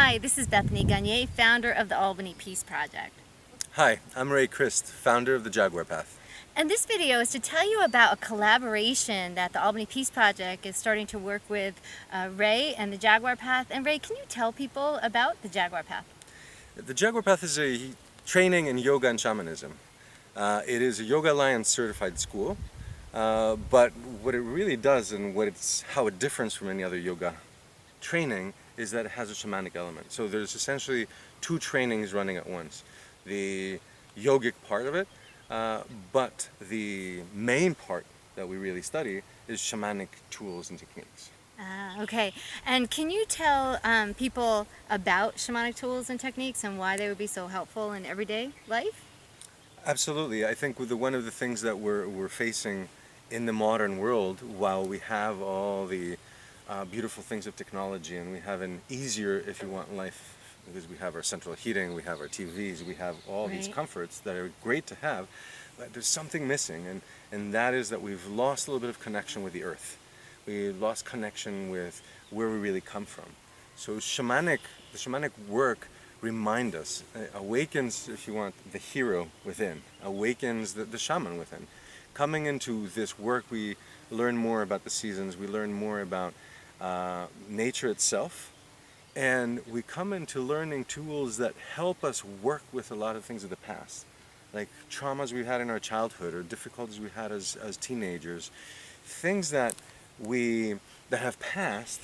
Hi, this is Bethany Gagné, founder of the Albany Peace Project. Hi, I'm Ray Christ, founder of the Jaguar Path. And this video is to tell you about a collaboration that the Albany Peace Project is starting to work with Ray and the Jaguar Path. And Ray, can you tell people about the Jaguar Path? The Jaguar Path is a training in yoga and shamanism. It is a Yoga Alliance certified school, but what it really does and how it differs from any other yoga training is that it has a shamanic element. So there's essentially two trainings running at once. The yogic part of it, but the main part that we really study is shamanic tools and techniques. Okay. And can you tell people about shamanic tools and techniques and why they would be so helpful in everyday life? Absolutely. I think one of the things that we're facing in the modern world, while we have all the beautiful things of technology and we have an easier, if you want, life, because we have our central heating, we have our TVs, we have all these comforts that are great to have, but there's something missing, and that is that we've lost a little bit of connection with the earth. We lost connection with where we really come from. So the shamanic work reminds us, awakens, if you want, the hero within, awakens the shaman within. Coming into this work, we learn more about the seasons, we learn more about nature itself, and we come into learning tools that help us work with a lot of things of the past, like traumas we had in our childhood or difficulties we had as teenagers, things that have passed,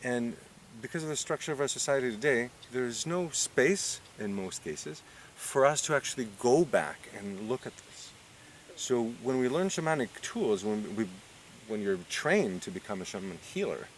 and because of the structure of our society today, there's no space in most cases for us to actually go back and look at this. So when we learn shamanic tools, when you're trained to become a shaman healer,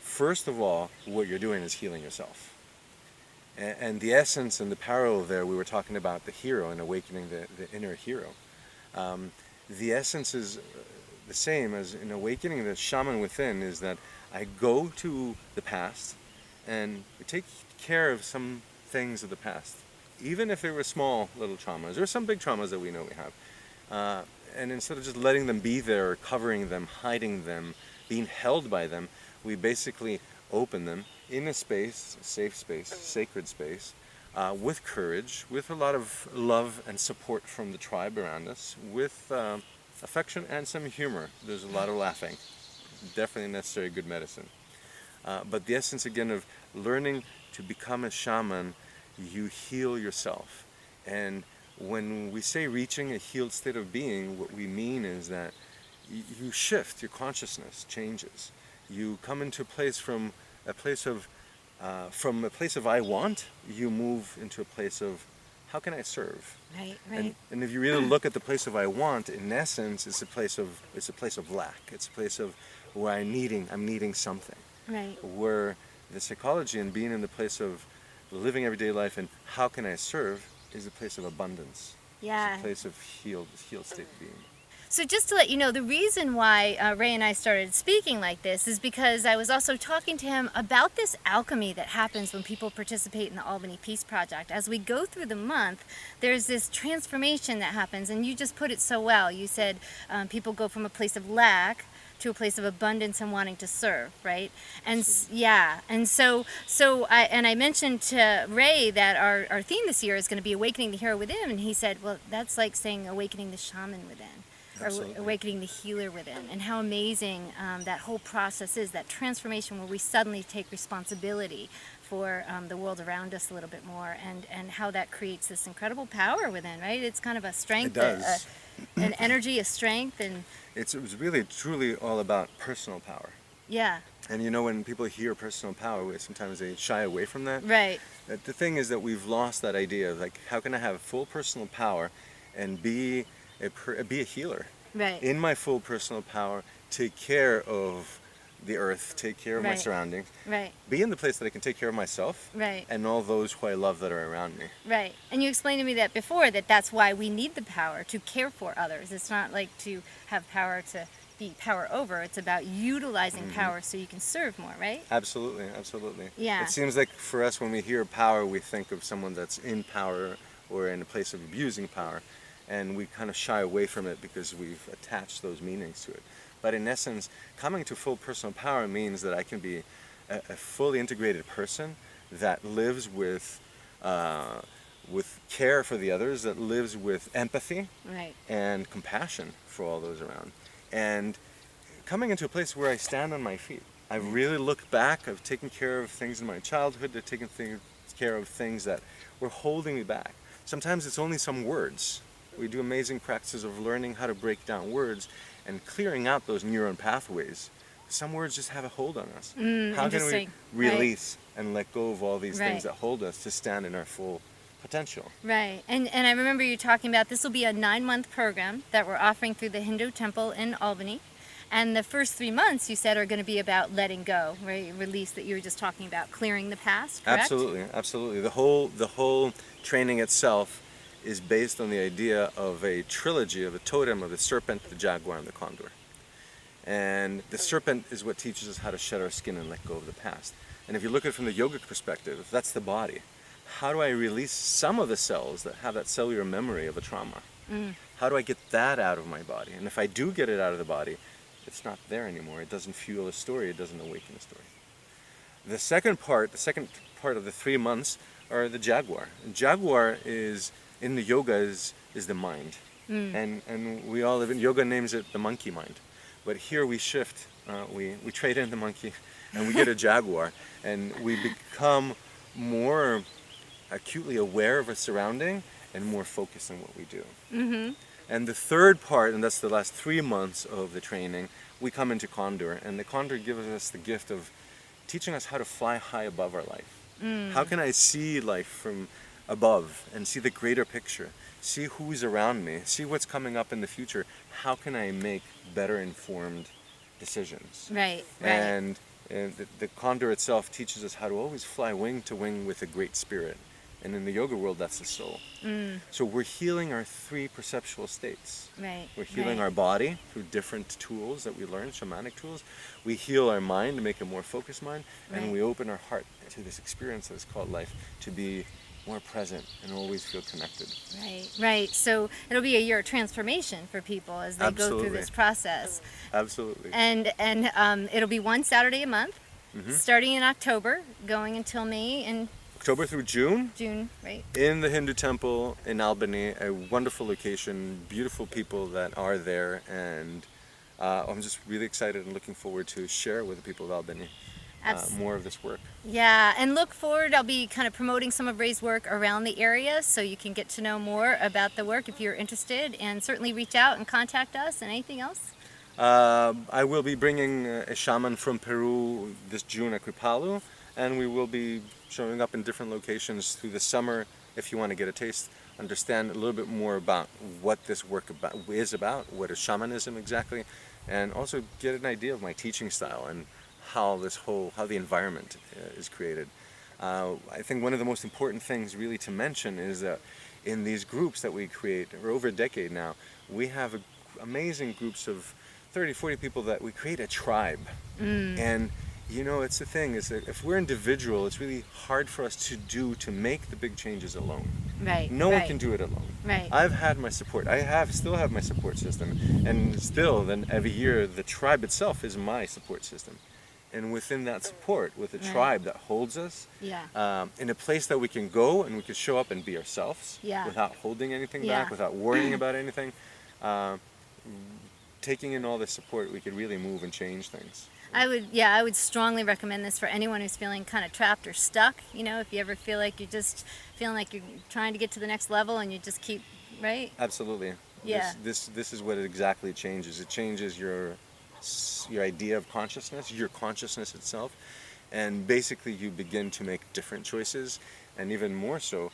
first of all, what you're doing is healing yourself. And the essence and the parallel there, we were talking about the hero and awakening the inner hero. The essence is the same as in awakening the shaman within, is that I go to the past and we take care of some things of the past, even if they were small little traumas or some big traumas that we know we have. And instead of just letting them be there, or covering them, hiding them, being held by them, we basically open them in a space, a safe space, sacred space, with courage, with a lot of love and support from the tribe around us, with affection and some humor. There's a lot of laughing. Definitely necessary good medicine. But the essence again of learning to become a shaman, you heal yourself. And when we say reaching a healed state of being, what we mean is that you shift, your consciousness changes. You come into a place from a place of I want, you move into a place of how can I serve? Right. And if you really look at the place of I want, in essence, it's a place of lack. It's a place of where I'm needing something. Right. Where the psychology and being in the place of living everyday life and how can I serve is a place of abundance. Yeah. It's a place of healed state of being. So just to let you know, the reason why Ray and I started speaking like this is because I was also talking to him about this alchemy that happens when people participate in the Albany Peace Project. As we go through the month, there's this transformation that happens, and you just put it so well. You said people go from a place of lack to a place of abundance and wanting to serve, right? And and so I mentioned to Ray that our theme this year is going to be awakening the hero within, and he said, well, that's like saying awakening the shaman within. Absolutely. Or awakening the healer within, and how amazing that whole process is, that transformation where we suddenly take responsibility for the world around us a little bit more, and how that creates this incredible power within, right? It's kind of a strength, It does. An energy, a strength, and It was really truly all about personal power. yeah. And when people hear personal power, sometimes they shy away from that. Right. The thing is that we've lost that idea of like, how can I have full personal power and be a healer? Right. In my full personal power, take care of the earth, take care of my surroundings, Right. be in the place that I can take care of myself, Right. and all those who I love that are around me. Right. And you explained to me that before, that's why we need the power to care for others. It's not like to have power to be power over. It's about utilizing power so you can serve more, right? Absolutely, absolutely. Yeah. It seems like for us, when we hear power, we think of someone that's in power or in a place of abusing power, and we kind of shy away from it because we've attached those meanings to it. But in essence, coming to full personal power means that I can be a fully integrated person that lives with care for the others, that lives with empathy Right. and compassion for all those around. And coming into a place where I stand on my feet, I've really looked back. I've taken care of things in my childhood. I've taken care of things that were holding me back. Sometimes it's only some words. We do amazing practices of learning how to break down words and clearing out those neuron pathways. Some words just have a hold on us. How can we Interesting. release and let go of all these Right. things that hold us to stand in our full potential? Right. And I remember you talking about this will be a 9-month program that we're offering through the Hindu temple in Albany. And the first 3 months you said are going to be about letting go, right? Release that you were just talking about, clearing the past, correct? Absolutely, absolutely. The whole training itself is based on the idea of a trilogy of a totem of the serpent, the jaguar, and the condor. And the serpent is what teaches us how to shed our skin and let go of the past. And if you look at it from the yogic perspective, that's the body. How do I release some of the cells that have that cellular memory of a trauma? How do I get that out of my body? And if I do get it out of the body, it's not there anymore. It doesn't fuel a story. It doesn't awaken a story. The second part of the 3 months are the Jaguar. And Jaguar is, in the yoga, is the mind. And we all live in, yoga names it the monkey mind. But here we shift, we trade in the monkey and we get a Jaguar. And we become more acutely aware of our surrounding and more focused on what we do. And the third part, and that's the last 3 months of the training, we come into Condor. And the Condor gives us the gift of teaching us how to fly high above our life. How can I see life from above and see the greater picture? See who's around me, see what's coming up in the future. How can I make better informed decisions? Right, right. And the Condor itself teaches us how to always fly wing to wing with a great spirit. And in the yoga world, that's the soul. So we're healing our 3 perceptual states. Right. We're healing right. our body through different tools that we learn, shamanic tools. We heal our mind to make a more focused mind. Right. And we open our heart to this experience that's called life, to be more present and always feel connected. Right, right. So it'll be a year of transformation for people as they go through this process. Absolutely. And it'll be one Saturday a month, starting in October, going until May and October through June. June, right? In the Hindu temple in Albany, a wonderful location, beautiful people that are there, and I'm just really excited and looking forward to share with the people of Albany more of this work. Yeah, and look forward. I'll be kind of promoting some of Ray's work around the area so you can get to know more about the work if you're interested, and certainly reach out and contact us. And anything else? I will be bringing a shaman from Peru this June at Kripalu, and we will be showing up in different locations through the summer if you want to get a taste, understand a little bit more about what this work is about, what is shamanism exactly, and also get an idea of my teaching style and how the environment is created. I think one of the most important things really to mention is that in these groups that we create, for over a decade now, we have amazing groups of 30, 40 people that we create a tribe. And you know, it's the thing is that if we're individual, it's really hard for us to make the big changes alone. Right. No one can do it alone. Right. I've had my support. Still have my support system, and still, then every year, the tribe itself is my support system. And within that support, with a tribe that holds us, in a place that we can go and we can show up and be ourselves, without holding anything back, without worrying about anything, taking in all this support, we could really move and change things. I would strongly recommend this for anyone who's feeling kind of trapped or stuck. You know, if you ever feel like you're just feeling like you're trying to get to the next level and you just keep, right? Absolutely. Yeah. This is what it exactly changes. It changes your idea of consciousness, your consciousness itself, and basically you begin to make different choices, and even more so,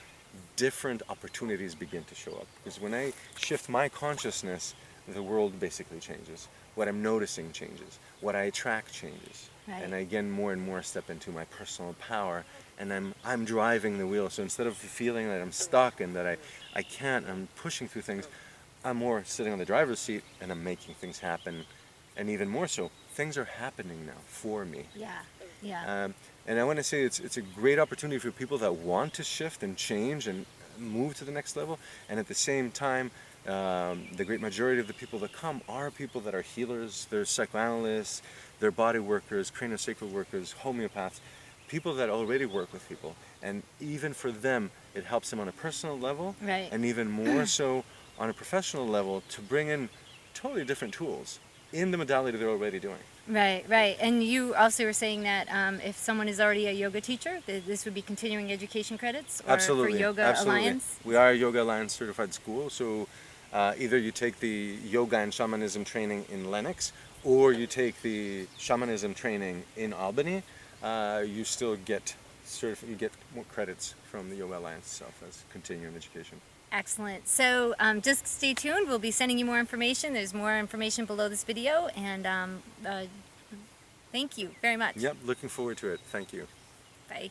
different opportunities begin to show up. Because when I shift my consciousness, the world basically changes. What I'm noticing changes. What I attract changes. Right. And I again more and more step into my personal power, and I'm driving the wheel. So instead of feeling that I'm stuck and that I can't, I'm pushing through things, I'm more sitting on the driver's seat and I'm making things happen. And even more so, things are happening now for me. Yeah. And I want to say it's a great opportunity for people that want to shift and change and move to the next level. And at the same time, the great majority of the people that come are people that are healers, they're psychoanalysts, they're body workers, craniosacral workers, homeopaths, people that already work with people, and even for them, it helps them on a personal level, Right. and even more so on a professional level to bring in totally different tools in the modality they're already doing. Right, right. And you also were saying that if someone is already a yoga teacher, this would be continuing education credits or for Absolutely, Yoga absolutely. Alliance? We are a Yoga Alliance certified school, so either you take the yoga and shamanism training in Lenox, or you take the shamanism training in Albany. You still get you get more credits from the Yoga Alliance itself as continuing education. Excellent. So just stay tuned. We'll be sending you more information. There's more information below this video. And thank you very much. Yep, looking forward to it. Thank you. Bye.